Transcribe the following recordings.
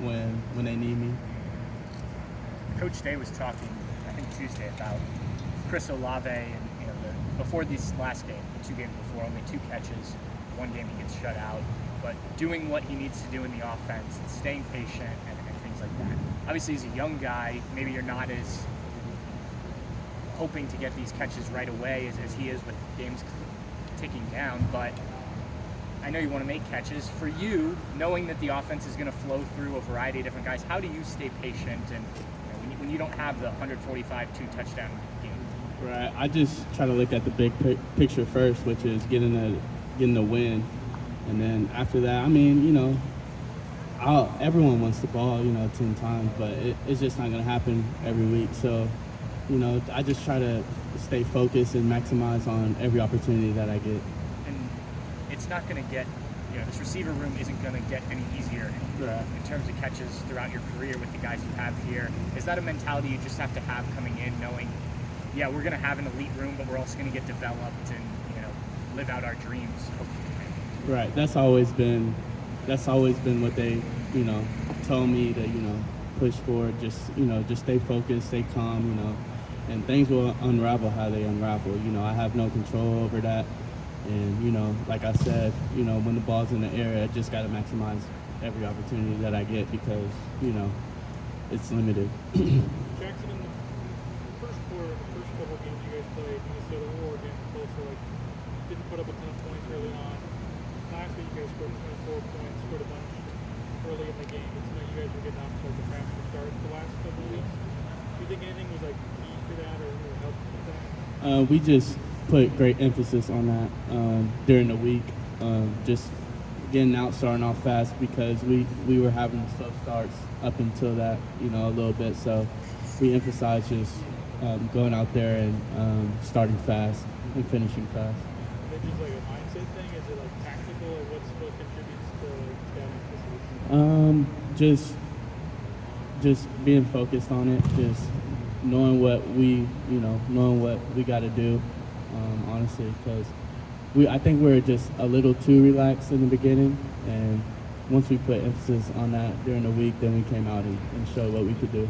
when they need me. Coach Day was talking, I think Tuesday, about Chris Olave and before this last game, the 2 games before, only 2 catches, 1 game he gets shut out, but doing what he needs to do in the offense, and staying patient and things like that. Obviously, he's a young guy. Maybe you're not as hoping to get these catches right away as he is with games ticking down, but I know you want to make catches. For you, knowing that the offense is going to flow through a variety of different guys, how do you stay patient and when you don't have the 145 2-touchdown game? Right. I just try to look at the big picture first, which is getting the win, and then after that, I mean, everyone wants the ball, 10 times, but it's just not going to happen every week. So, I just try to stay focused and maximize on every opportunity that I get. And it's not going to get, this receiver room isn't going to get any easier in terms of catches throughout your career with the guys you have here. Is that a mentality you just have to have coming in, knowing, yeah, we're going to have an elite room, but we're also going to get developed and, live out our dreams, hopefully? Right. That's always been what they, told me to, push for. Just stay focused, stay calm, and things will unravel how they unravel. I have no control over that. And, like I said, when the ball's in the air, I just got to maximize every opportunity that I get because, it's limited. Jaxon, in the first quarter, the first couple of games you guys played, Minnesota, Oregon, Tulsa, didn't put up a ton of points early on. Last week you guys scored 24 points, scored a bunch early in the game. It's not you guys were getting off to a faster start the last couple of weeks. Do you think anything was key for that or helped with that? We just put great emphasis on that during the week. Just getting out, starting off fast because we were having slow starts up until that, a little bit. So we emphasized just going out there and starting fast and finishing fast. Is it just a mindset thing? Is it tactical, or what contributes to that emphasis? Just being focused on it, just knowing what we got to do, honestly, because I think we were just a little too relaxed in the beginning, and once we put emphasis on that during the week, then we came out and showed what we could do.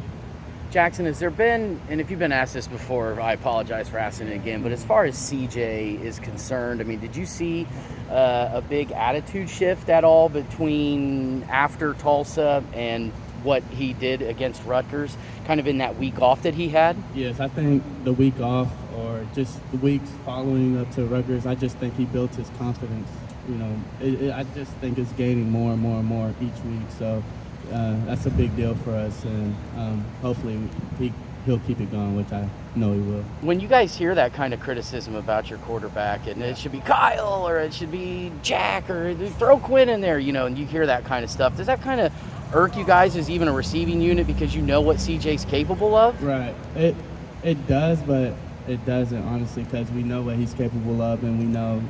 Jaxon, has there been, and if you've been asked this before, I apologize for asking it again, but as far as CJ is concerned, I mean, did you see a big attitude shift at all between after Tulsa and what he did against Rutgers, kind of in that week off that he had? Yes, I think the week off or just the weeks following up to Rutgers, I just think he built his confidence. I just think it's gaining more and more and more each week. So that's a big deal for us, and hopefully he'll keep it going, which I know he will. When you guys hear that kind of criticism about your quarterback, and it should be Kyle or it should be Jack or throw Quinn in there, and you hear that kind of stuff, does that kind of irk you guys as even a receiving unit because you know what CJ's capable of? Right. It does, but it doesn't, honestly, because we know what he's capable of, and we know,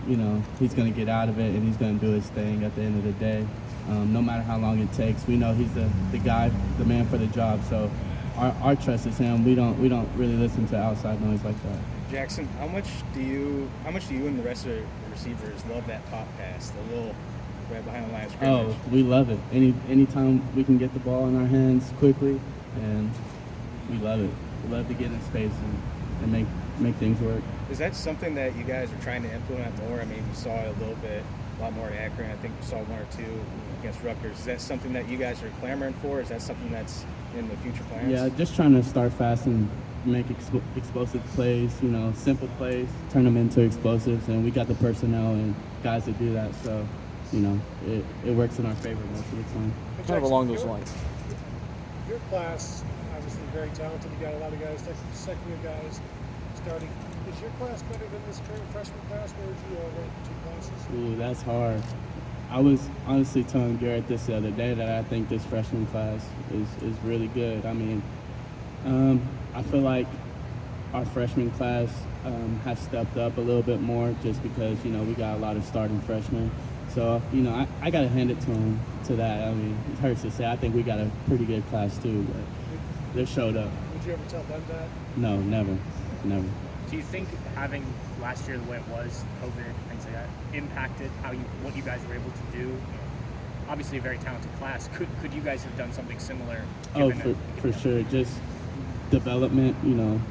he's going to get out of it and he's going to do his thing at the end of the day. No matter how long it takes, we know he's the guy, the man for the job. So our trust is him. We don't really listen to outside noise like that. Jaxon, how much do you and the rest of the receivers love that pop pass, the little right behind the line of scrimmage? Oh, we love it. Anytime we can get the ball in our hands quickly, and we love it. We love to get in space and make things work. Is that something that you guys are trying to implement more? I mean, we saw it a lot more at Akron. I think we saw 1 or 2 against Rutgers. Is that something that you guys are clamoring for? Is that something that's in the future plans? Yeah, just trying to start fast and make explosive plays, simple plays, turn them into explosives, and we got the personnel and guys to do that. So, it works in our favor most of the time. Kind of along those lines. Your class, obviously very talented. You got a lot of guys, second-year guys starting. Is your class better than this current freshman class? Where would you rank the 2 classes? Ooh, that's hard. I was honestly telling Garrett this the other day that I think this freshman class is really good. I mean, I feel like our freshman class has stepped up a little bit more just because, we got a lot of starting freshmen. So, I got to hand it to them to that. I mean, it hurts to say. I think we got a pretty good class too, but they showed up. Would you ever tell them that? No, never. Do you think having last year the way it was, COVID, things like that, impacted what you guys were able to do obviously a very talented class. Could you guys have done something similar? Oh, given for sure. Just development,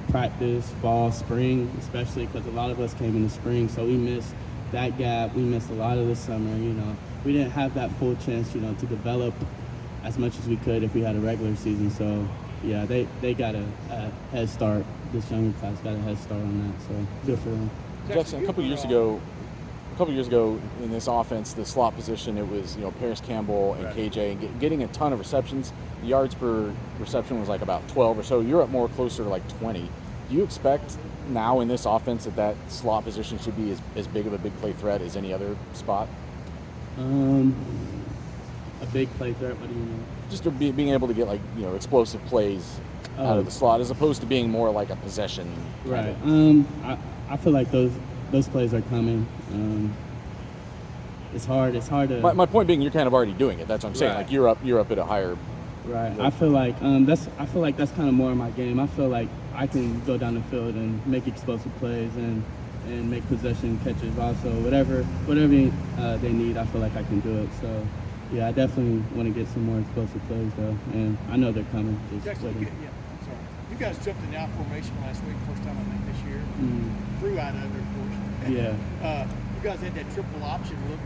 practice, fall, spring, especially because a lot of us came in the spring, so we missed that gap. We missed a lot of the summer. We didn't have that full chance, to develop as much as we could if we had a regular season. So, yeah, they got a head start. This younger class got a head start on that. So, good for them. Jaxon, a couple years ago in this offense, the slot position, it was Paris Campbell and KJ, and getting a ton of receptions. The yards per reception was like about 12 or so. You're up more closer to like 20. Do you expect now in this offense that slot position should be as big of a big play threat as any other spot? A big play threat. What do you mean? Just to being able to get explosive plays out of the slot, as opposed to being more like a possession. Right. I feel like those plays are coming. It's hard to. My point being, you're kind of already doing it. That's what I'm saying. Right. Like you're up at a higher. Right. I feel like that's kind of more of my game. I feel like I can go down the field and make explosive plays and make possession catches also. Whatever they need, I feel like I can do it. So. Yeah, I definitely want to get some more explosive plays, though, and I know they're coming. Jaxon, I'm sorry. You guys jumped in the out formation last week, first time I think this year. Mm-hmm. Threw out of it, of course. Yeah. You guys had that triple option look